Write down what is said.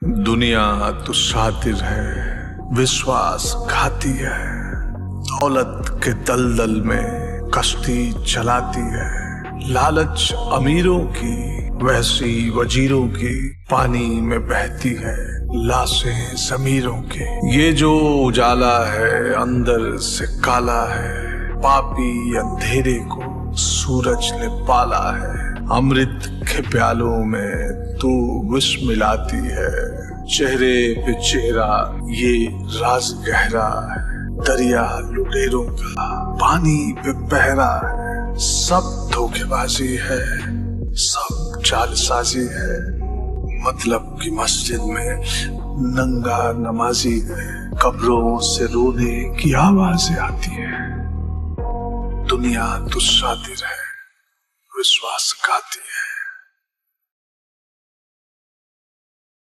दुनिया तो शातिर है, विश्वास घाती है, दौलत के दलदल में कश्ती चलाती है। लालच अमीरों की, वैसी वजीरों की पानी में बहती है, लाशें ज़मीरों की। ये जो उजाला है अंदर से काला है, पापी अंधेरे को सूरज ने पाला है। अमृत के प्यालों में तू विष मिलाती है, चेहरे पे चेहरा ये राज गहरा है। दरिया लुटेरों का पानी पे पहरा है, सब धोखेबाजी है, सब जालसाजी है। मतलब की मस्जिद में नंगा नमाजी है, कब्रों से रोने की आवाजें आती है। दुनिया तो शातिर है, विश्वास घाती है।